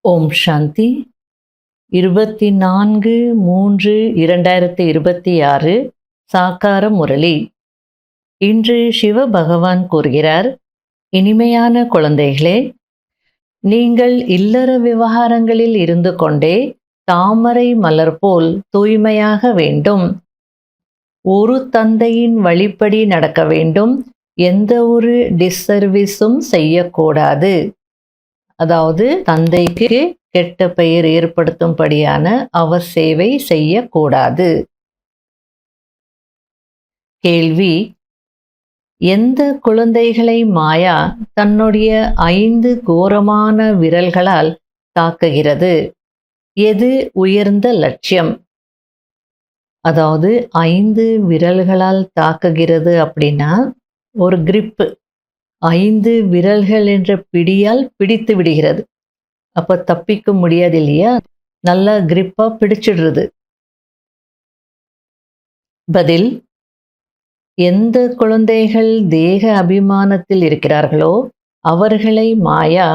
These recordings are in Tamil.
ஓம் சாந்தி. 24/3/2026 சாக்கார முரளி. இன்று சிவ பகவான் கூறுகிறார், இனிமையான குழந்தைகளே, நீங்கள் இல்லற விவகாரங்களில் இருந்து கொண்டே தாமரை மலர் போல் தூய்மையாக வேண்டும். ஒரு தந்தையின் வழிப்படி நடக்க வேண்டும். எந்த ஒரு டிஸ்சர்வீஸும் செய்யக்கூடாது. அதாவது தந்தைக்கு கெட்ட பெயர் ஏற்படுத்தும்படியான அவசேவை செய்யக்கூடாது. கேள்வி: எந்த குழந்தைகளை மாயா தன்னுடைய 5 கோரமான விரல்களால் தாக்குகிறது? எது உயர்ந்த லட்சியம்? அதாவது 5 விரல்களால் தாக்குகிறது அப்படின்னா ஒரு கிரிப்பு, 5 விரல்கள் என்ற பிடியால் பிடித்து விடுகிறது. அப்போ தப்பிக்க முடியாது இல்லையா? நல்லா கிரிப்பா பிடிச்சிடுறது. பதில்: எந்த குழந்தைகள் தேக அபிமானத்தில் இருக்கிறார்களோ அவர்களை மாயா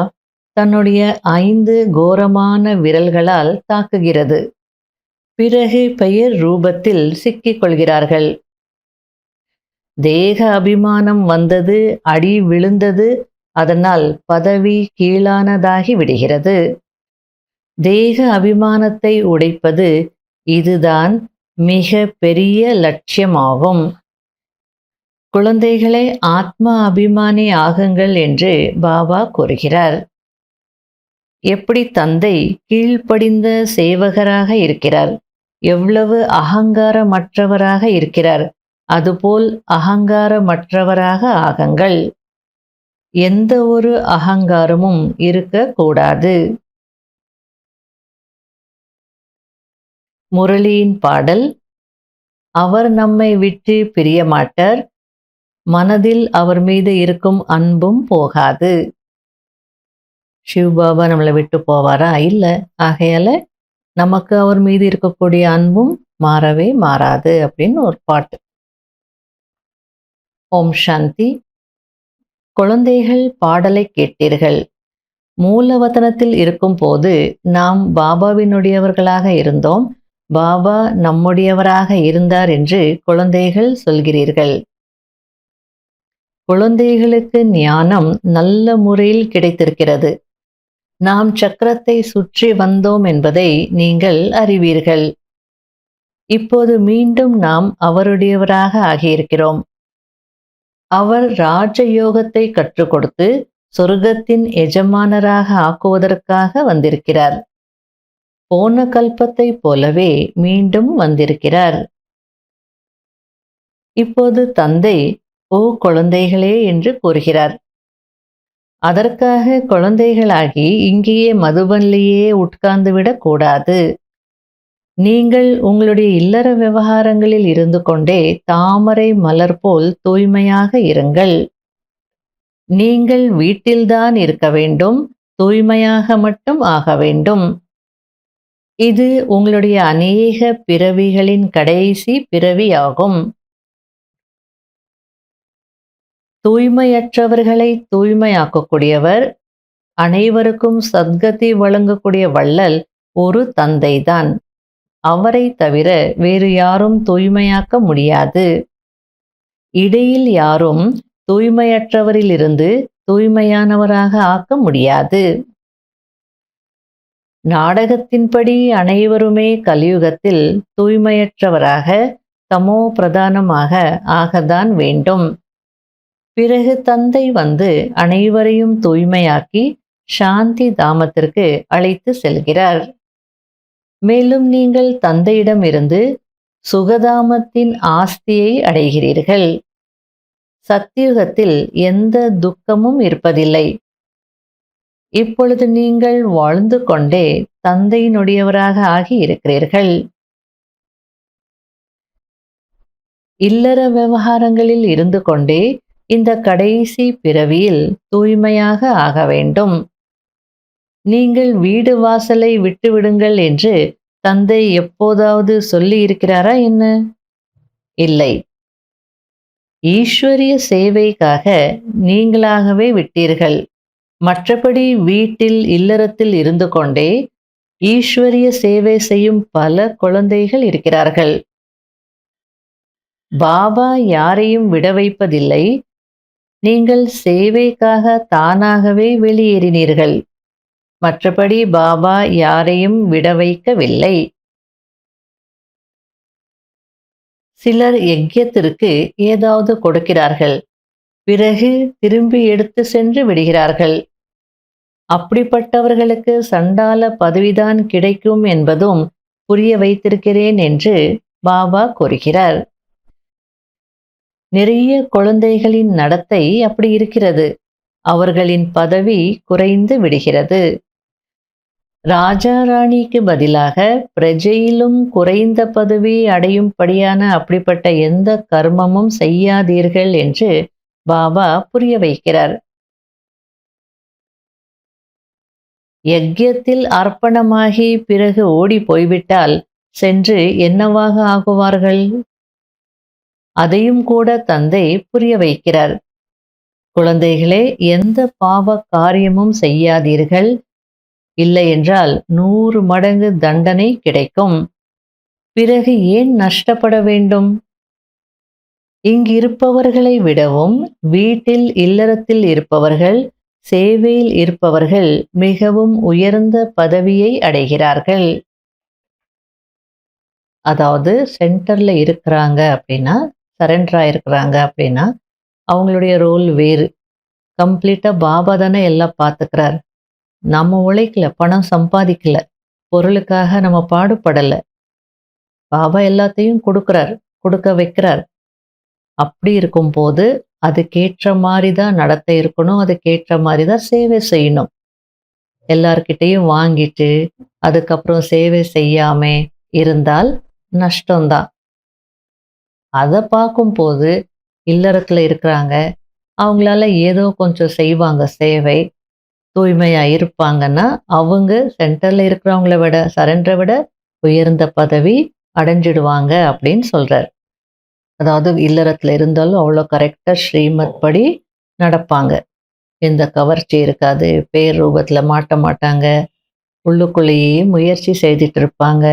தன்னுடைய 5 கோரமான விரல்களால் தாக்குகிறது. பிறகு பெயர் ரூபத்தில் சிக்கிக் கொள்கிறார்கள். தேக அபிமானம் வந்தது, அடி விழுந்தது, அதனால் பதவி கீழானதாகி விடுகிறது. தேக அபிமானத்தை உடைப்பது இதுதான் மிக பெரிய லட்சியமாகும். குழந்தைகளை ஆத்ம அபிமானி ஆகுங்கள் என்று பாபா கூறுகிறார். எப்படி தந்தை கீழ்ப்படிந்த சேவகராக இருக்கிறார், எவ்வளவு அகங்காரமற்றவராக இருக்கிறார், அதுபோல் அகங்காரமற்றவராக ஆகுங்கள். எந்த ஒரு அகங்காரமும் இருக்கக்கூடாது. முரளியின் பாடல்: அவர் நம்மை விட்டு பிரிய மாட்டார், மனதில் அவர் மீது இருக்கும் அன்பும் போகாது. சிவபாபா நம்மளை விட்டு போவாரா? இல்லை. ஆகையால நமக்கு அவர் மீது இருக்கக்கூடிய அன்பும் மாறவே மாறாது அப்படின்னு ஒரு பாட்டு. ஓம் சாந்தி. குழந்தைகள் பாடலை கேட்டீர்கள். மூலவதனத்தில் இருக்கும் போது நாம் பாபாவினுடையவர்களாக இருந்தோம், பாபா நம்முடையவராக இருந்தார் என்று குழந்தைகள் சொல்கிறீர்கள். குழந்தைகளுக்கு ஞானம் நல்ல முறையில் கிடைத்திருக்கிறது. நாம் சக்கரத்தை சுற்றி வந்தோம் என்பதை நீங்கள் அறிவீர்கள். இப்போது மீண்டும் நாம் அவருடையவராக ஆகியிருக்கிறோம். அவர் ராஜயோகத்தை கற்றுக் கொடுத்து சொர்க்கத்தின் எஜமானராக ஆக்குவதற்காக வந்திருக்கிறார். போன கல்பத்தை போலவே மீண்டும் வந்திருக்கிறார். இப்போது தந்தை ஓ குழந்தைகளே என்று கூறுகிறார். அதற்காக குழந்தைகளாகி இங்கேயே மதுபனிலேயே உட்கார்ந்துவிடக் கூடாது. நீங்கள் உங்களுடைய இல்லற விவகாரங்களில் இருந்து கொண்டே தாமரை மலர் போல் தூய்மையாக இருங்கள். நீங்கள் வீட்டில்தான் இருக்க வேண்டும், தூய்மையாக மட்டும் ஆக வேண்டும். இது உங்களுடைய அநேக பிறவிகளின் கடைசி பிறவியாகும். தூய்மையற்றவர்களை தூய்மையாக்கக்கூடியவர், அனைவருக்கும் சத்கதி வழங்கக்கூடிய வள்ளல் ஒரு தந்தைதான். அவரை தவிர வேறு யாரும் தூய்மையாக்க முடியாது. இடையில் யாரும் தூய்மையற்றவரிலிருந்து தூய்மையானவராக ஆக்க முடியாது. நாடகத்தின்படி அனைவருமே கலியுகத்தில் தூய்மையற்றவராக தமோ பிரதானமாக ஆகத்தான் வேண்டும். பிறகு தந்தை வந்து அனைவரையும் தூய்மையாக்கி சாந்தி தாமத்திற்கு அழைத்து செல்கிறார். மேலும் நீங்கள் தந்தையிடம் இருந்து சுகதாமத்தின் ஆஸ்தியை அடைகிறீர்கள். சத்தியுகத்தில் எந்த துக்கமும் இருப்பதில்லை. இப்பொழுது நீங்கள் வாழ்ந்து கொண்டே தந்தையினுடையவராக ஆகி இருக்கிறீர்கள். இல்லற விவகாரங்களில் இருந்து கொண்டே இந்த கடைசி பிறவியில் தூய்மையாக ஆக வேண்டும். நீங்கள் வீடு வாசலை விட்டுவிடுங்கள் என்று தந்தை எப்போதாவது சொல்லி இருக்கிறாரா என்ன? இல்லை. ஈஸ்வரிய சேவைக்காக நீங்களாகவே விட்டீர்கள். மற்றபடி வீட்டில் இல்லறத்தில் இருந்து கொண்டே ஈஸ்வரிய சேவை செய்யும் பல குழந்தைகள் இருக்கிறார்கள். பாபா யாரையும் விட வைப்பதில்லை. நீங்கள் சேவைக்காக தானாகவே வெளியேறினீர்கள். மற்றபடி பாபா யாரையும் விட வைக்கவில்லை. சிலர் யஜ்யத்திற்கு ஏதாவது கொடுக்கிறார்கள், பிறகு திரும்பி எடுத்து சென்று விடுகிறார்கள். அப்படிப்பட்டவர்களுக்கு சண்டால பதவிதான் கிடைக்கும் என்பதும் புரிய வைத்திருக்கிறேன் என்று பாபா கூறுகிறார். நிறைய குழந்தைகளின் நடத்தை அப்படி இருக்கிறது. அவர்களின் பதவி குறைந்து விடுகிறது. ராஜா ராணிக்கு பதிலாக பிரஜையிலும் குறைந்த பதவி அடையும்படியான அப்படிப்பட்ட எந்த கர்மமும் செய்யாதீர்கள் என்று பாபா புரிய வைக்கிறார். யஜ்யத்தில் அர்ப்பணமாகி பிறகு ஓடி போய்விட்டால் சென்று என்னவாக ஆகுவார்கள்? அதையும் கூட தந்தை புரிய வைக்கிறார். குழந்தைகளே, எந்த பாவ காரியமும் செய்யாதீர்கள், இல்லையென்றால் 100 மடங்கு தண்டனை கிடைக்கும். பிறகு ஏன் நஷ்டப்பட வேண்டும்? இங்கிருப்பவர்களை விடவும் வீட்டில் இல்லறத்தில் இருப்பவர்கள், சேவையில் இருப்பவர்கள் மிகவும் உயர்ந்த பதவியை அடைகிறார்கள். அதாவது சென்டர்ல இருக்கிறாங்க அப்படின்னா, சரண்டர் ஆயிருக்கிறாங்க அப்படின்னா, அவங்களுடைய ரோல் வேறு. கம்ப்ளீட்டா பாபா தானே எல்லாம் பார்த்துக்கிறார். நம்ம உழைக்கல, பணம் சம்பாதிக்கல, பொருளுக்காக நம்ம பாடுபடல. பாபா எல்லாத்தையும் கொடுக்கிறார், கொடுக்க வைக்கிறார். அப்படி இருக்கும்போது அதுக்கேற்ற மாதிரி தான் நடத்தை இருக்கணும், அதுக்கேற்ற மாதிரி தான் சேவை செய்யணும். எல்லார்கிட்டையும் வாங்கிட்டு அதுக்கப்புறம் சேவை செய்யாம இருந்தால் நஷ்டம்தான். அதை பார்க்கும்போது இல்லறத்துல இருக்கிறாங்க, அவங்களால ஏதோ கொஞ்சம் செய்வாங்க சேவை, தூய்மையா இருப்பாங்கன்னா அவங்க சென்டர்ல இருக்கிறவங்கள விட, சரண்டரை விட உயர்ந்த பதவி அடைஞ்சிடுவாங்க அப்படின்னு சொல்றார். அதாவது இல்லறத்துல இருந்தாலும் அவ்வளோ கரெக்டா ஸ்ரீமத் படி நடப்பாங்க. எந்த கவர்ச்சி இருக்காது, பேர் ரூபத்துல மாட்ட மாட்டாங்க, உள்ளுக்குள்ளேயே முயற்சி செய்துட்டு இருப்பாங்க.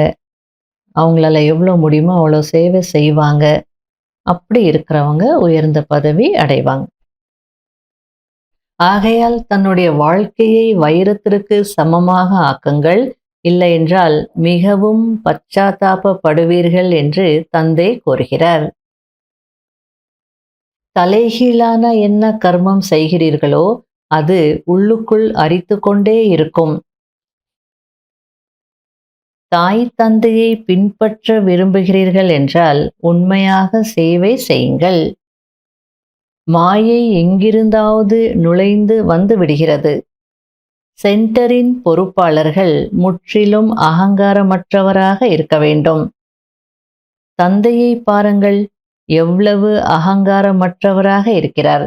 அவங்களால எவ்வளோ முடியுமோ அவ்வளோ சேவை செய்வாங்க. அப்படி இருக்கிறவங்க உயர்ந்த பதவி அடைவாங்க. ஆகையால் தன்னுடைய வாழ்க்கையை வைரத்திற்கு சமமாக ஆக்குங்கள், இல்லையென்றால் மிகவும் பச்சாத்தாபப்படுவீர்கள் என்று தந்தை கூறுகிறார். தலைகீழான என்ன கர்மம் செய்கிறீர்களோ அது உள்ளுக்குள் அரித்து கொண்டே இருக்கும். தாய் தந்தையை பின்பற்ற விரும்புகிறீர்கள் என்றால் உண்மையாக சேவை செய்யுங்கள். மாயை எங்கிருந்தாவது நுழைந்து வந்து விடுகிறது. சென்டரின் பொறுப்பாளர்கள் முற்றிலும் அகங்காரமற்றவராக இருக்க வேண்டும். தந்தையை பாருங்கள், எவ்வளவு அகங்காரமற்றவராக இருக்கிறார்.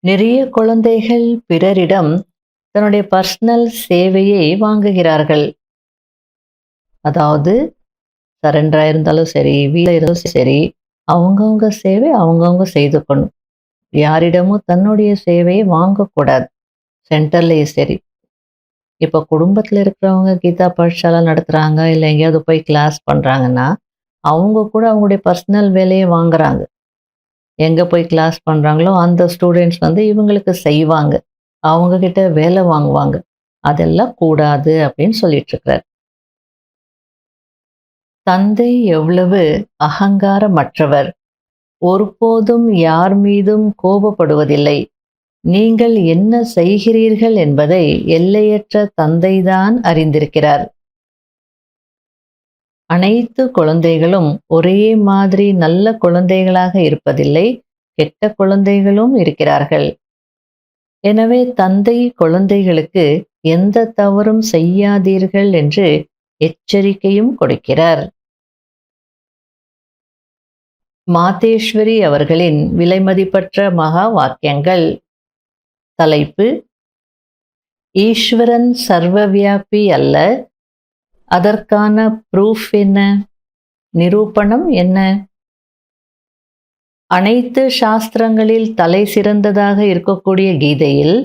நிறைய குழந்தைகள் பிறரிடம் தன்னுடைய பர்சனல் சேவையை வாங்குகிறார்கள். அதாவது சரண்டரா இருந்தாலும் சரி, வீட்டில் இருந்தாலும் சரி, அவங்கவுங்க சேவை அவங்கவுங்க செய்துக்கணும். யாரிடமும் தன்னுடைய சேவையை வாங்கக்கூடாது. சென்டர்லேயும் சரி. இப்போ குடும்பத்தில் இருக்கிறவங்க கீதா பாடசாலை நடத்துகிறாங்க, இல்லை எங்கேயாவது போய் கிளாஸ் பண்ணுறாங்கன்னா அவங்க கூட அவங்களுடைய பர்சனல் வேலையை வாங்குறாங்க. எங்கே போய் கிளாஸ் பண்ணுறாங்களோ அந்த ஸ்டூடெண்ட்ஸ் வந்து இவங்களுக்கு செய்வாங்க, அவங்கக்கிட்ட வேலை வாங்குவாங்க. அதெல்லாம் கூடாது அப்படின்னு சொல்லிட்டு இருக்கிறார். தந்தை எவ்வளவு அகங்காரமற்றவர், ஒருபோதும் யார் மீதும் கோபப்படுவதில்லை. நீங்கள் என்ன செய்கிறீர்கள் என்பதை எல்லையற்ற தந்தைதான் அறிந்திருக்கிறார். அனைத்து குழந்தைகளும் ஒரே மாதிரி நல்ல குழந்தைகளாக இருப்பதில்லை, கெட்ட குழந்தைகளும் இருக்கிறார்கள். எனவே தந்தை குழந்தைகளுக்கு எந்த தவறும் செய்யாதீர்கள் என்று எச்சரிக்கையும் கொடுக்கிறார். மாதேஸ்வரி அவர்களின் விலைமதிப்பற்ற மகா வாக்கியங்கள். தலைப்பு: ஈஸ்வரன் சர்வவியாபி அல்ல, அதற்கான ப்ரூஃப் என்ன, நிரூபணம் என்ன? அனைத்து சாஸ்திரங்களில் தலை சிறந்ததாக இருக்கக்கூடிய கீதையில்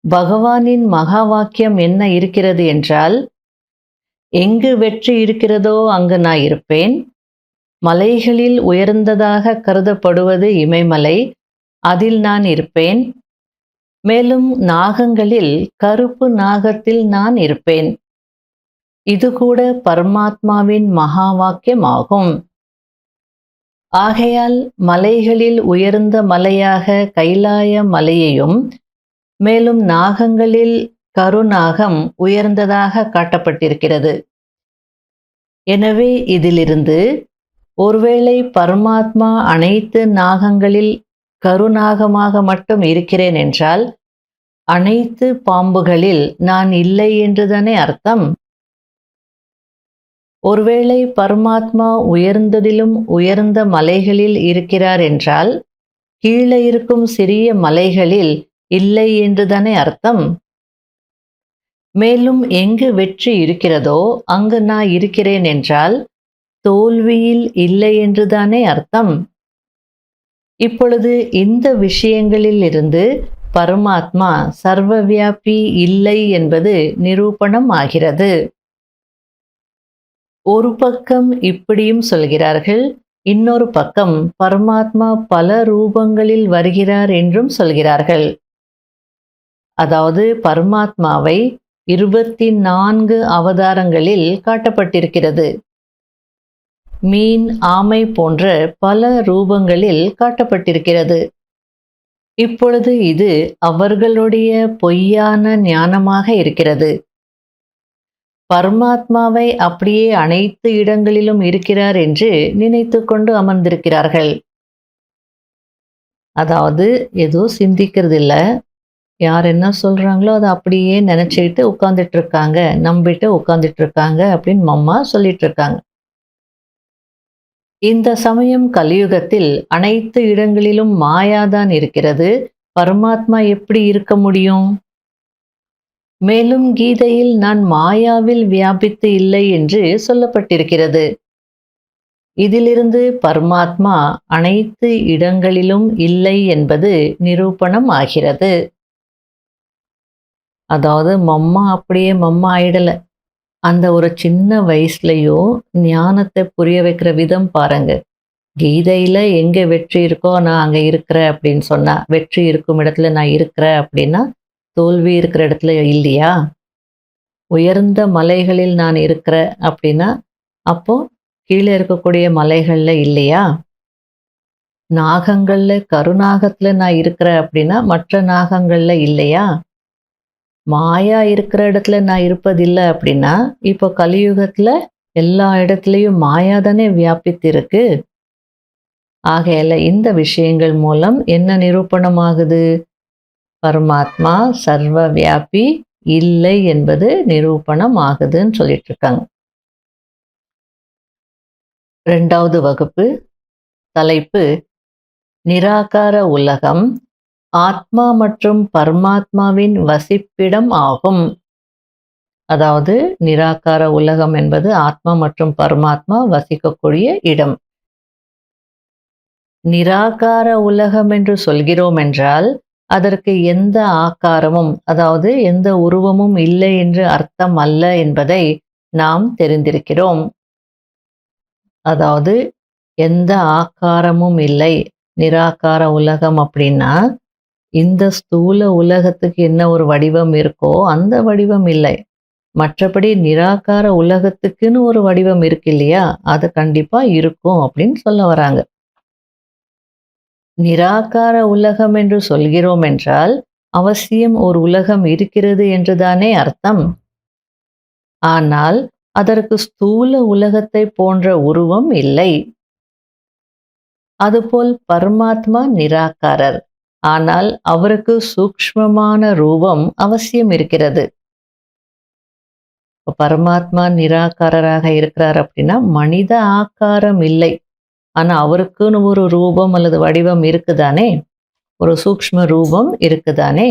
பகவானின் மகா வாக்கியம் என்ன இருக்கிறது என்றால், எங்கு வெற்றி இருக்கிறதோ அங்கு நான் இருப்பேன். மலைகளில் உயர்ந்ததாக கருதப்படுவது இமயமலை, அதில் நான் இருப்பேன். மேலும் நாகங்களில் கருப்பு நாகத்தில் நான் இருப்பேன். இது கூட பரமாத்மாவின் மகா வாக்கியமாகும். ஆகையால் மலைகளில் உயர்ந்த மலையாக கைலாய மலையையும், மேலும் நாகங்களில் கருநாகம் உயர்ந்ததாக காட்டப்பட்டிருக்கிறது. எனவே இதிலிருந்து ஒருவேளை பரமாத்மா அனைத்து நாகங்களில் கருநாகமாக மட்டும் இருக்கிறேன் என்றால், அனைத்து பாம்புகளில் நான் இல்லை என்றுதானே அர்த்தம்? ஒருவேளை பரமாத்மா உயர்ந்ததிலும் உயர்ந்த மலைகளில் இருக்கிறார் என்றால், கீழே இருக்கும் சிறிய மலைகளில் இல்லை என்றுதானே அர்த்தம்? மேலும் எங்கு வெற்றி இருக்கிறதோ அங்கு நான் இருக்கிறேன் என்றால், தோல்வியில் இல்லை என்றுதானே அர்த்தம்? இப்பொழுது இந்த விஷயங்களில் இருந்து பரமாத்மா சர்வவியாபி இல்லை என்பது நிரூபணம் ஆகிறது. ஒரு பக்கம் இப்படியும் சொல்கிறார்கள், இன்னொரு பக்கம் பரமாத்மா பல ரூபங்களில் வருகிறார் என்றும் சொல்கிறார்கள். அதாவது பரமாத்மாவை 24 அவதாரங்களில் காட்டப்பட்டிருக்கிறது. மீன், ஆமை போன்ற பல ரூபங்களில் காட்டப்பட்டிருக்கிறது. இப்பொழுது இது அவர்களுடைய பொய்யான ஞானமாக இருக்கிறது. பரமாத்மாவை அப்படியே அனைத்து இடங்களிலும் இருக்கிறார் என்று நினைத்து கொண்டு அமர்ந்திருக்கிறார்கள். அதாவது ஏதோ சிந்திக்கிறது இல்ல. யார் என்ன சொல்றாங்களோ அதை அப்படியே நினைச்சுக்கிட்டு உட்கார்ந்துட்டு இருக்காங்க, நம்பிட்டு உட்கார்ந்துட்டு இருக்காங்க அப்படின்னு மம்மா சொல்லிட்டு இருக்காங்க. இந்த சமயம் கலியுகத்தில் அனைத்து இடங்களிலும் மாயாதான் இருக்கிறது. பரமாத்மா எப்படி இருக்க முடியும்? மேலும் கீதையில் நான் மாயாவில் வியாபித்து இல்லை என்று சொல்லப்பட்டிருக்கிறது. இதிலிருந்து பரமாத்மா அனைத்து இடங்களிலும் இல்லை என்பது நிரூபணம் ஆகிறது. அதாவது மம்மா அப்படியே மம்மா ஆயிடல. அந்த ஒரு சின்ன வயசுலயும் ஞானத்தை புரிய வைக்கிற விதம் பாருங்க. கீதையில எங்க வெற்றி இருக்கோ நான் அங்க இருக்கிறேன் அப்படின்னு சொன்னா, வெற்றி இருக்கும் இடத்துல நான் இருக்கிறேன் அப்படின்னா, தோல்வி இருக்கிற இடத்துல இல்லையா? உயர்ந்த மலைகளில் நான் இருக்கிறேன் அப்படின்னா, அப்போ கீழே இருக்கக்கூடிய மலைகள்ல இல்லையா? நாகங்கள்ல கருநாகத்துல நான் இருக்கிறேன் அப்படின்னா, மற்ற நாகங்கள்ல இல்லையா? மாயா இருக்கிற இடத்துல நான் இருப்பதில்லை அப்படின்னா, இப்போ கலியுகத்துல எல்லா இடத்துலையும் மாயா தானே வியாபித்து இருக்கு. ஆகையால இந்த விஷயங்கள் மூலம் என்ன நிரூபணமாகுது? பரமாத்மா சர்வ வியாபி இல்லை என்பது நிரூபணம் ஆகுதுன்னு சொல்லிட்டு இருக்காங்க. 2வது வகுப்பு. தலைப்பு நிராகார உலகம் ஆத்மா மற்றும் பரமாத்மாவின் வசிப்பிடம் ஆகும். அதாவது நிராகார உலகம் என்பது ஆத்மா மற்றும் பரமாத்மா வசிக்கக்கூடிய இடம். நிராகார உலகம் என்று சொல்கிறோம் என்றால், அதற்கு எந்த ஆக்காரமும், அதாவது எந்த உருவமும் இல்லை என்று அர்த்தம் அல்ல என்பதை நாம் தெரிந்திருக்கிறோம். அதாவது எந்த ஆக்காரமும் இல்லை, நிராகார உலகம் அப்படின்னா, இந்த ஸ்தூல உலகத்துக்கு என்ன ஒரு வடிவம் இருக்கோ அந்த வடிவம் இல்லை. மற்றபடி நிராகார உலகத்துக்குன்னு ஒரு வடிவம் இருக்கு இல்லையா, அது கண்டிப்பா இருக்கும் அப்படின்னு சொல்ல வராங்க. நிராகார உலகம் என்று சொல்கிறோம் என்றால், அவசியம் ஒரு உலகம் இருக்கிறது என்றுதானே அர்த்தம். ஆனால் அதற்கு ஸ்தூல உலகத்தை போன்ற உருவம் இல்லை. அதுபோல் பரமாத்மா நிராகாரர். ஆனால் அவருக்கு சூக்ஷ்மமான ரூபம் அவசியம் இருக்கிறது. பரமாத்மா நிராகாரராக இருக்கிறார் அப்படின்னா மனித ஆக்காரம் இல்லை. ஆனா அவருக்குன்னு ஒரு ரூபம் அல்லது வடிவம் இருக்குதானே, ஒரு சூக்ஷ்ம ரூபம் இருக்குதானே.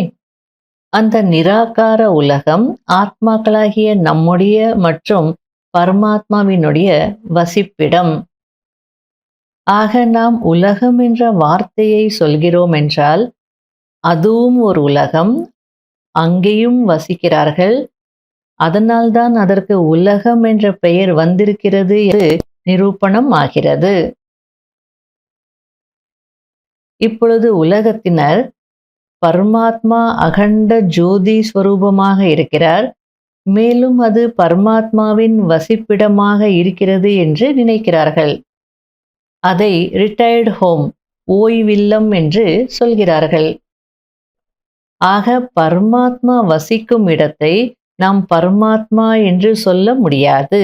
அந்த நிராகார உலகம் ஆத்மாக்களாகிய நம்முடைய மற்றும் பரமாத்மாவினுடைய வசிப்பிடம். ஆக நாம் உலகம் என்ற வார்த்தையை சொல்கிறோம் என்றால் அதுவும் ஒரு உலகம், அங்கேயும் வசிக்கிறார்கள். அதனால்தான் அதற்கு உலகம் என்ற பெயர் வந்திருக்கிறது என்று நிரூபணம் ஆகிறது. இப்பொழுது உலகத்தினர் பரமாத்மா அகண்ட ஜோதி ஸ்வரூபமாக இருக்கிறார், மேலும் அது பரமாத்மாவின் வசிப்பிடமாக இருக்கிறது என்று நினைக்கிறார்கள். அதை ரிட்டையர்டு ஹோம், ஓய்வில்லம் என்று சொல்கிறார்கள். ஆக பரமாத்மா வசிக்கும் இடத்தை நாம் பரமாத்மா என்று சொல்ல முடியாது.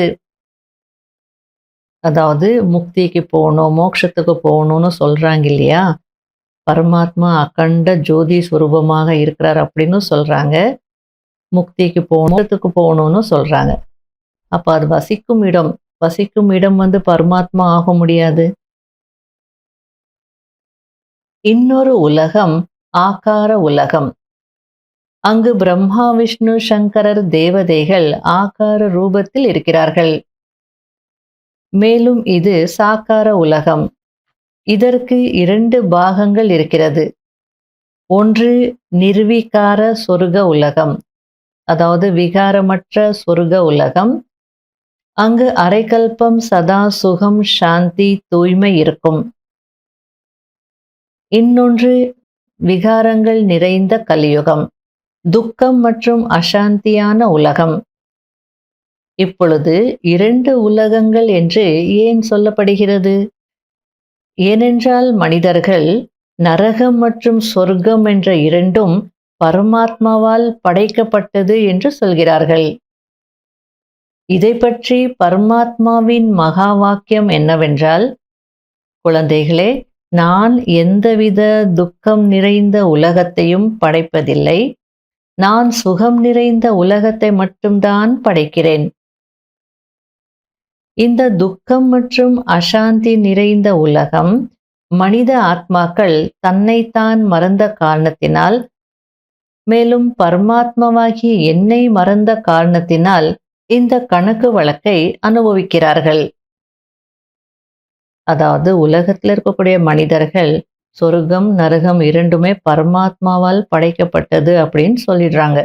அதாவது முக்திக்கு போகணும், மோட்சத்துக்கு போகணும்னு சொல்றாங்க இல்லையா? பரமாத்மா அகண்ட ஜோதி ஸ்வரூபமாக இருக்கிறார் அப்படின்னு சொல்றாங்க. முக்திக்கு போகணும், மோட்சத்துக்கு போகணும்னு சொல்றாங்க. அப்ப அது வசிக்கும் இடம் வந்து பரமாத்மா ஆக முடியாது. இன்னொரு உலகம் ஆகார உலகம். அங்கு பிரம்மா விஷ்ணு சங்கரர் தேவதைகள் ஆகார ரூபத்தில் இருக்கிறார்கள். மேலும் இது சாக்கார உலகம். இதற்கு 2 பாகங்கள் இருக்கிறது. ஒன்று நிர்விகார சொர்க்க உலகம், அதாவது விகாரமற்ற சொர்க்க உலகம். அங்கு அரைக்கல்பம் சதா சுகம் சாந்தி தூய்மை இருக்கும். இன்னொன்று விகாரங்கள் நிறைந்த கலியுகம், துக்கம் மற்றும் அசாந்தியான உலகம். இப்பொழுது 2 உலகங்கள் என்று ஏன் சொல்லப்படுகிறது? ஏனென்றால் மனிதர்கள் நரகம் மற்றும் சொர்க்கம் என்ற 2ம் பரமாத்மாவால் படைக்கப்பட்டது என்று சொல்கிறார்கள். இதை பற்றி பரமாத்மாவின் மகா வாக்கியம் என்னவென்றால், குழந்தைகளே, நான் எந்தவித துக்கம் நிறைந்த உலகத்தையும் படைப்பதில்லை, நான் சுகம் நிறைந்த உலகத்தை மட்டும்தான் படைக்கிறேன். இந்த துக்கம் மற்றும் அசாந்தி நிறைந்த உலகம் மனித ஆத்மாக்கள் தன்னைத்தான் மறந்த காரணத்தினால், மேலும் பரமாத்மாவாகிய என்னை மறந்த காரணத்தினால் இந்த கணக்கு வழக்கை அனுபவிக்கிறார்கள். அதாவது உலகத்தில் இருக்கக்கூடிய மனிதர்கள் சொர்க்கம் நரகம் 2மே பரமாத்மாவால் படைக்கப்பட்டது அப்படின்னு சொல்லிடுறாங்க.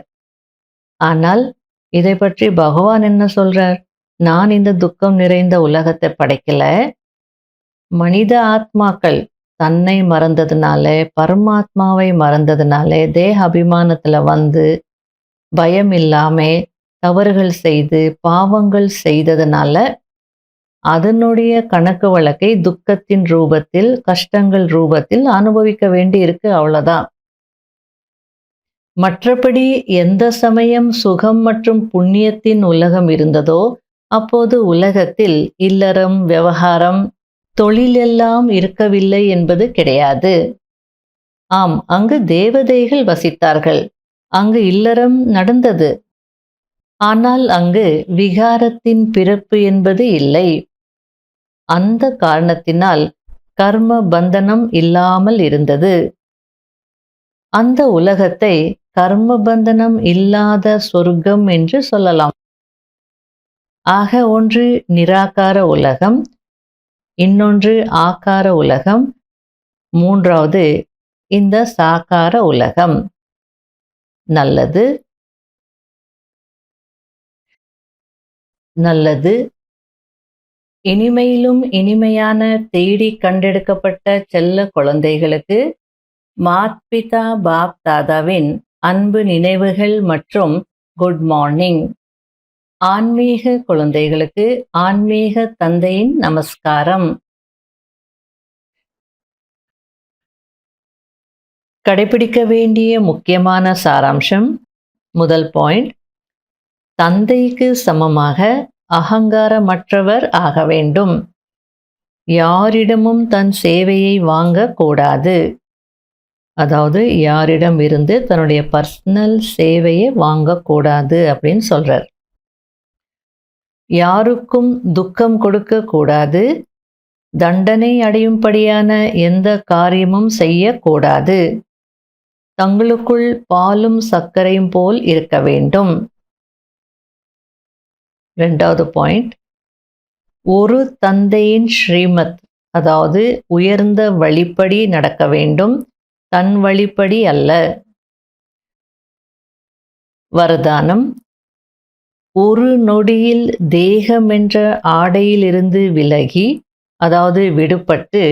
ஆனால் இதை பற்றி பகவான் என்ன சொல்றார்? நான் இந்த துக்கம் நிறைந்த உலகத்தை படைக்கல. மனித ஆத்மாக்கள் தன்னை மறந்ததுனால, பரமாத்மாவை மறந்ததுனால, தேக அபிமானத்துல வந்து பயம் இல்லாம தவறுகள் செய்து பாவங்கள் செய்ததுனால அதனுடைய கணக்கு வழக்கை துக்கத்தின் ரூபத்தில், கஷ்டங்கள் ரூபத்தில் அனுபவிக்க வேண்டி இருக்கு, அவ்வளவுதான். மற்றபடி எந்த சமயம் சுகம் மற்றும் புண்ணியத்தின் உலகம் இருந்ததோ அப்போது உலகத்தில் இல்லறம், விவகாரம், தொழில் எல்லாம் இருக்கவில்லை என்பது கிடையாது. ஆம், அங்கு தேவதைகள் வசித்தார்கள், அங்கு இல்லறம் நடந்தது. ஆனால் அங்கு விகாரத்தின் பிறப்பு என்பது இல்லை. அந்த காரணத்தினால் கர்ம பந்தனம் இல்லாமல் இருந்தது. அந்த உலகத்தை கர்ம பந்தனம் இல்லாத சொர்க்கம் என்று சொல்லலாம். ஆக ஒன்று நிராகார உலகம், இன்னொன்று ஆகார உலகம், மூன்றாவது இந்த சாகார உலகம். நல்லது, நல்லது. இனிமையிலும் இனிமையான தேடி கண்டெடுக்கப்பட்ட செல்ல குழந்தைகளுக்கு மாத்பிதா பாப் தாதாவின் அன்பு நினைவுகள் மற்றும் குட் மார்னிங். ஆன்மீக குழந்தைகளுக்கு ஆன்மீக தந்தையின் நமஸ்காரம். கடைபிடிக்க வேண்டிய முக்கியமான சாராம்சம். முதல் பாயிண்ட், தந்தைக்கு சமமாக அகங்காரமற்றவர் ஆக வேண்டும். யாரிடமும் தன் சேவையை வாங்கக்கூடாது. அதாவது யாரிடம் இருந்து தன்னுடைய பர்சனல் சேவையை வாங்கக்கூடாது அப்படின்னு சொல்றார். யாருக்கும் துக்கம் கொடுக்க கூடாது. தண்டனை அடையும்படியான எந்த காரியமும் செய்யக்கூடாது. தங்களுக்குள் பாலும் சர்க்கரையும் போல் இருக்க வேண்டும். இரண்டாவது பாயிண்ட், ஒரு தந்தையின் ஸ்ரீமத் அதாவது உயர்ந்த வழிப்படி நடக்க வேண்டும், தன் வழிப்படி அல்ல. வரதானம்: ஒரு நொடியில் தேகமென்ற ஆடையிலிருந்து விலகி, அதாவது விடுபட்டு,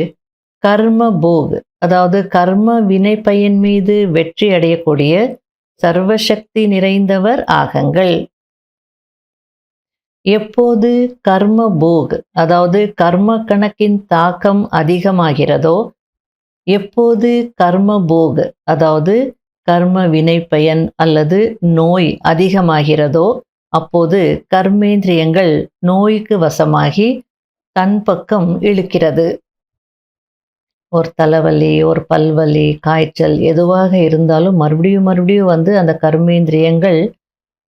கர்ம போக், அதாவது கர்ம வினை பயன் மீது வெற்றி அடையக்கூடிய சர்வசக்தி நிறைந்தவர் ஆகுங்கள். எப்போது கர்ம போக், அதாவது கர்ம கணக்கின் தாக்கம் அதிகமாகிறதோ, எப்போது கர்ம போக், அதாவது கர்ம வினை பயன் அல்லது நோய் அதிகமாகிறதோ, அப்போது கர்மேந்திரியங்கள் நோய்க்கு வசமாகி தன் பக்கம் இழுக்கிறது. ஒரு தலைவலி, ஒரு பல்வலி, காய்ச்சல் எதுவாக இருந்தாலும் மறுபடியும் மறுபடியும் வந்து அந்த கர்மேந்திரியங்கள்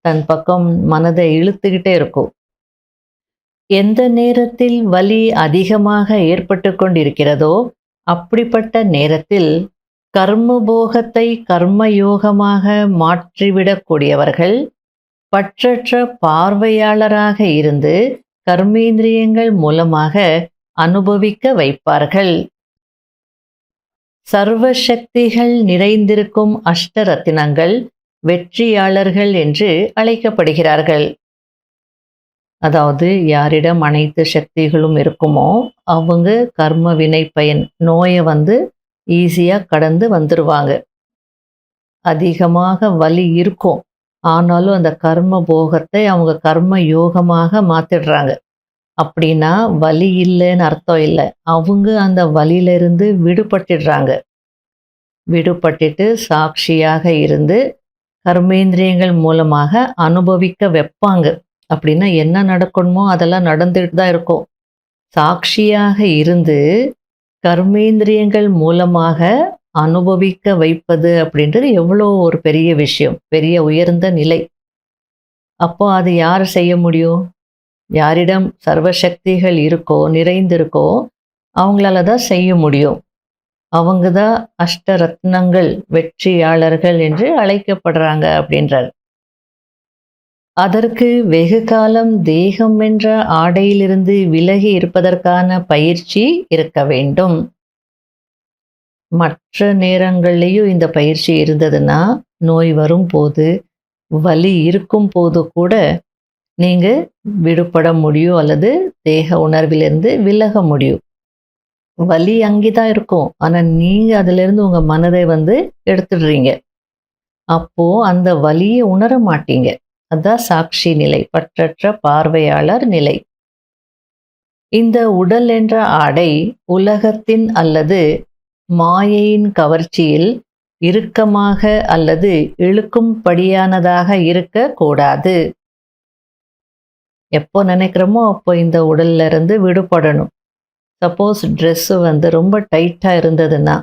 தன் பக்கம் மனதை இழுத்துக்கிட்டே இருக்கும். எந்த நேரத்தில் வலி அதிகமாக ஏற்பட்டு கொண்டிருக்கிறதோ அப்படிப்பட்ட நேரத்தில் கர்மபோகத்தை கர்மயோகமாக மாற்றிவிடக்கூடியவர்கள் பற்றற்ற பார்வையாளராக இருந்து கர்மேந்திரியங்கள் மூலமாக அனுபவிக்க வைப்பார்கள். சர்வசக்திகள் நிறைந்திருக்கும் அஷ்டரத்தினங்கள் வெற்றியாளர்கள் என்று அழைக்கப்படுகிறார்கள். அதாவது யாரிடம் அனைத்து சக்திகளும் இருக்குமோ அவங்க கர்ம வினை பயன் நோயை வந்து ஈஸியாக கடந்து வந்துடுவாங்க. அதிகமாக வலி இருக்கும், ஆனாலும் அந்த கர்ம போகத்தை அவங்க கர்ம யோகமாக மாற்றிடுறாங்க. அப்படின்னா வலி இல்லைன்னு அர்த்தம் இல்லை, அவங்க அந்த வலியிலிருந்து விடுபட்டுடுறாங்க. விடுபட்டுட்டு சாட்சியாக இருந்து கர்மேந்திரியங்கள் மூலமாக அனுபவிக்க வைப்பாங்க. அப்படின்னா என்ன நடக்கணுமோ அதெல்லாம் நடந்துட்டு தான் இருக்கும். சாட்சியாக இருந்து கர்மேந்திரியங்கள் மூலமாக அனுபவிக்க வைப்பது அப்படின்றது எவ்வளோ ஒரு பெரிய விஷயம், பெரிய உயர்ந்த நிலை. அப்போ அது யார் செய்ய முடியும்? யாரிடம் சர்வசக்திகள் இருக்கோ, நிறைந்திருக்கோ, அவங்களால தான் செய்ய முடியும். அவங்க தான் அஷ்டரத்னங்கள் வெற்றியாளர்கள் என்று அழைக்கப்படுறாங்க அப்படின்றார். அதற்கு வெகு காலம் தேகம் என்ற ஆடையிலிருந்து விலகி இருப்பதற்கான பயிற்சி இருக்க வேண்டும். மற்ற நேரங்கள்லேயும் இந்த பயிற்சி இருந்ததுன்னா, நோய் வரும்போது, வலி இருக்கும் போது கூட நீங்கள் விடுபட முடியும் அல்லது தேக உணர்விலிருந்து விலக முடியும். வலி அங்கே தான் இருக்கும், ஆனால் நீங்கள் அதிலிருந்து உங்கள் மனதை வந்து எடுத்துடுறீங்க. அப்போது அந்த வலியை உணர மாட்டீங்க. அதான் சாட்சி நிலை, பற்றற்ற பார்வையாளர் நிலை. இந்த உடல் என்ற ஆடை உலகத்தின் அல்லது மாயையின் கவர்ச்சியில் இறுக்கமாக அல்லது இழுக்கும்படியானதாக இருக்கக்கூடாது. எப்போ நினைக்கிறோமோ அப்போ இந்த உடல்ல இருந்து விடுபடணும். சப்போஸ் ட்ரெஸ்ஸு வந்து ரொம்ப டைட்டாக இருந்ததுன்னா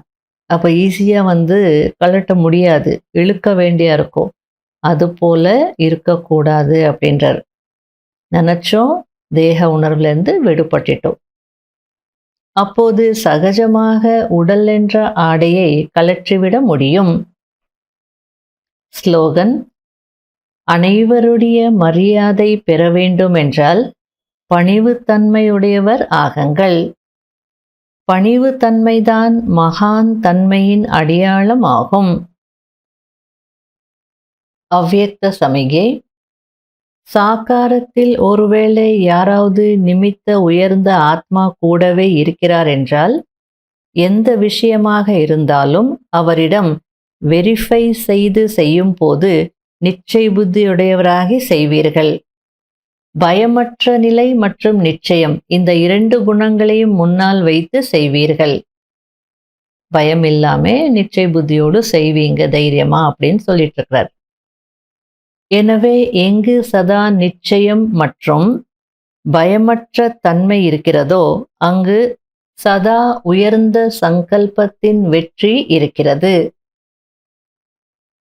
அப்போ ஈஸியாக வந்து கழட்ட முடியாது, இழுக்க வேண்டியா இருக்கும். அதுபோல இருக்கக்கூடாது அப்படின்றார். நினச்சோம் தேக உணர்வுலேருந்து விடுபட்டுட்டோம். அப்போது சகஜமாக உடல் என்ற ஆடையை கழற்றிவிட முடியும். ஸ்லோகன்: அனைவருடைய மரியாதை பெற வேண்டும் என்றால் பணிவுத்தன்மையுடையவர் ஆகுங்கள். பணிவுத்தன்மைதான் மகான் தன்மையின் அடையாளம் ஆகும். அவ்யக்த சமிகை: சாக்காரத்தில் ஒருவேளை யாராவது நிமித்த உயர்ந்த ஆத்மா கூடவே இருக்கிறார் என்றால் எந்த விஷயமாக இருந்தாலும் அவரிடம் வெரிஃபை செய்து செய்யும் போது நிச்சய புத்தியுடையவராகி செய்வீர்கள். பயமற்ற நிலை மற்றும் நிச்சயம், இந்த 2 குணங்களையும் முன்னால் வைத்து செய்வீர்கள். பயம் இல்லாம நிச்சய புத்தியோடு செய்வீங்க தைரியமா அப்படின்னு சொல்லிட்டு இருக்கிறார். எனவே எங்கு சதா நிச்சயம் மற்றும் பயமற்ற தன்மை இருக்கிறதோ அங்கு சதா உயர்ந்த சங்கல்பத்தின் வெற்றி இருக்கிறது.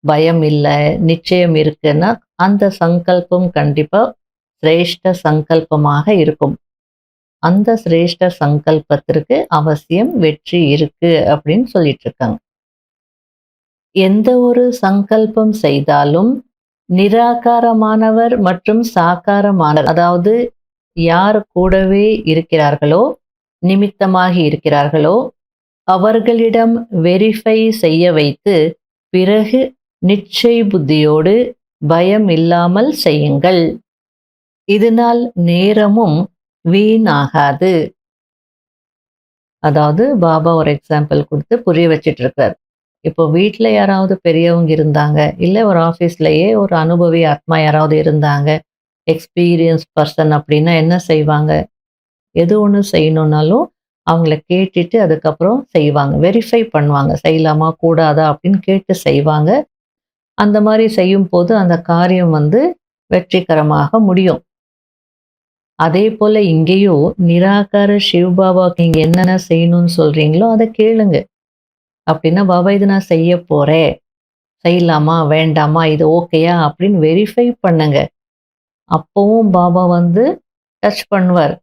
பயம் இல்லை, நிச்சயம் இருக்குன்னா அந்த சங்கல்பம் கண்டிப்பா சிரேஷ்ட சங்கல்பமாக இருக்கும். அந்த சிரேஷ்ட சங்கல்பத்திற்கு அவசியம் வெற்றி இருக்கு அப்படின்னு சொல்லிட்டு இருக்காங்க. எந்த ஒரு சங்கல்பம் செய்தாலும் நிராகாரமானவர் மற்றும் சாகாரமானவர், அதாவது யார் கூடவே இருக்கிறார்களோ நிமித்தமாகி இருக்கிறார்களோ அவர்களிடம் வெரிஃபை செய்ய வைத்து பிறகு நிச்சய புத்தியோடு பயம் இல்லாமல் செய்யுங்கள். இதனால் நேரமும் வீணாகாது. அதாவது பாபா ஒரு எக்ஸாம்பிள் கொடுத்து புரிய வச்சிட்டு இருக்கார். இப்போ வீட்ல யாராவது பெரியவங்க இருந்தாங்க, இல்ல ஒரு ஆஃபீஸ்லயே ஒரு அனுபவி ஆத்மா யாராவது இருந்தாங்க, எக்ஸ்பீரியன்ஸ் பர்சன் அப்படின்னா என்ன செய்வாங்க? எது ஒண்ணு செய்யணும்னாலும் அவங்கள கேட்டுட்டு அதுக்கப்புறம் செய்வாங்க. வெரிஃபை பண்ணுவாங்க. செய்யலாமா? கூடாதா? அப்படின்னு கேட்டு செய்வாங்க. அந்த மாரி செய்யும்போது அந்த காரியம் வெற்றிகரமாக முடியும். அதேபோல இங்கேயும் நிராகார சிவபாபாவுக்கு நீங்க என்னென்ன செய்யணும்னு சொல்றீங்களோ அத கேளுங்க. அப்படின்னா, பாபா இத நான் செய்ய போறேன். செய்யலாமா? வேண்டாமா? இது ஓகேயா? அப்படின்னு வெரிஃபை பண்ணுங்க. அப்பவும் பாபா டச் பண்ணுவார்.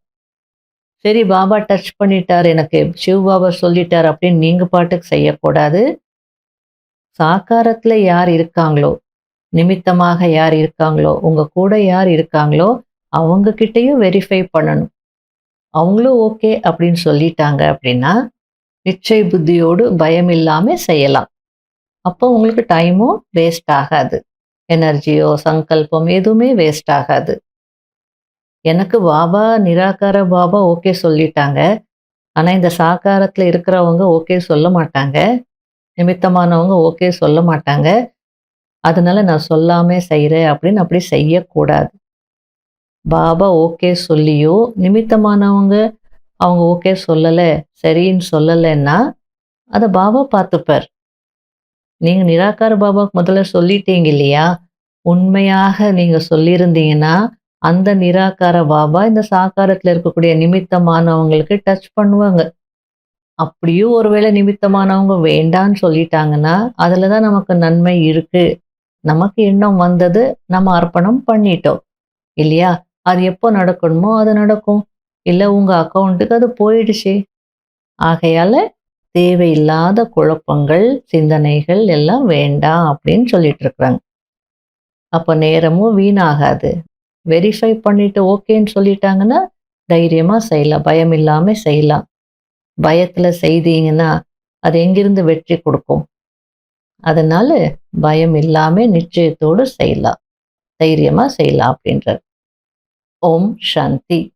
சரி பாபா டச் பண்ணிட்டார், எனக்கு சிவ பாபா சொல்லிட்டார் அப்படின்னு நீங்க பாட்டுக்கு செய்யக்கூடாது. சாக்காரத்துல யார் இருக்காங்களோ, நிமித்தமாக யார் இருக்காங்களோ, உங்க கூட யார் இருக்காங்களோ, அவங்க கிட்டயும் வெரிஃபை பண்ணணும். அவங்களும் ஓகே அப்படின்னு சொல்லிட்டாங்க அப்படின்னா, நிச்சய புத்தியோடு பயம் இல்லாம செய்யலாம். அப்போ உங்களுக்கு டைமும் வேஸ்ட் ஆகாது. எனர்ஜியோ, சங்கல்பம் எதுவுமே வேஸ்ட் ஆகாது. எனக்கு பாபா, நிராகார பாபா ஓகே சொல்லிட்டாங்க. ஆனா, இந்த சாக்காரத்துல இருக்கிறவங்க ஓகே சொல்ல மாட்டாங்க. நிமித்தமானவங்க ஓகே சொல்ல மாட்டாங்க. அதனால நான் சொல்லாம செய்றேன் அப்படின்னு அப்படி செய்யக்கூடாது. பாபா ஓகே சொல்லியோ, நிமித்தமானவங்க அவங்க ஓகே சொல்லல, சரின்னு சொல்லலன்னா, அத பாபா பார்த்துப்பார். நீங்க நிராகார பாபாவுக்கு முதல்ல சொல்லிட்டீங்க இல்லையா? உண்மையாக நீங்க சொல்லியிருந்தீங்கன்னா, அந்த நிராகார பாபா இந்த சாக்காரத்துல இருக்கக்கூடிய நிமித்தமானவங்களுக்கு டச் பண்ணுவாங்க. அப்படியும் ஒருவேளை நிமித்தமானவங்க வேண்டான்னு சொல்லிட்டாங்கன்னா, அதுல தான் நமக்கு நன்மை இருக்கு. நமக்கு எண்ணம் வந்தது, நம்ம அர்ப்பணம் பண்ணிட்டோம். இல்லையா? அது எப்போ நடக்கணுமோ அது நடக்கும். இல்ல உங்க அக்கவுண்ட்டுக்கு அது போயிடுச்சு. ஆகையால தேவையில்லாத குழப்பங்கள், சிந்தனைகள் எல்லாம் வேண்டாம் அப்படின்னு சொல்லிட்டு இருக்கிறாங்க. அப்ப நேரமும் வீணாகாது. வெரிஃபை பண்ணிட்டு ஓகேன்னு சொல்லிட்டாங்கன்னா, தைரியமா செய்யலாம். பயம் இல்லாம செய்யலாம். பயத்துல செய்தீங்கன்னா, அது எங்கிருந்து வெற்றி குடுக்கும்? அதனால பயம் இல்லாம நிச்சயத்தோடு செய்யலாம். தைரியமா செய்யலாம் அப்படின்றார். ஓம் சாந்தி.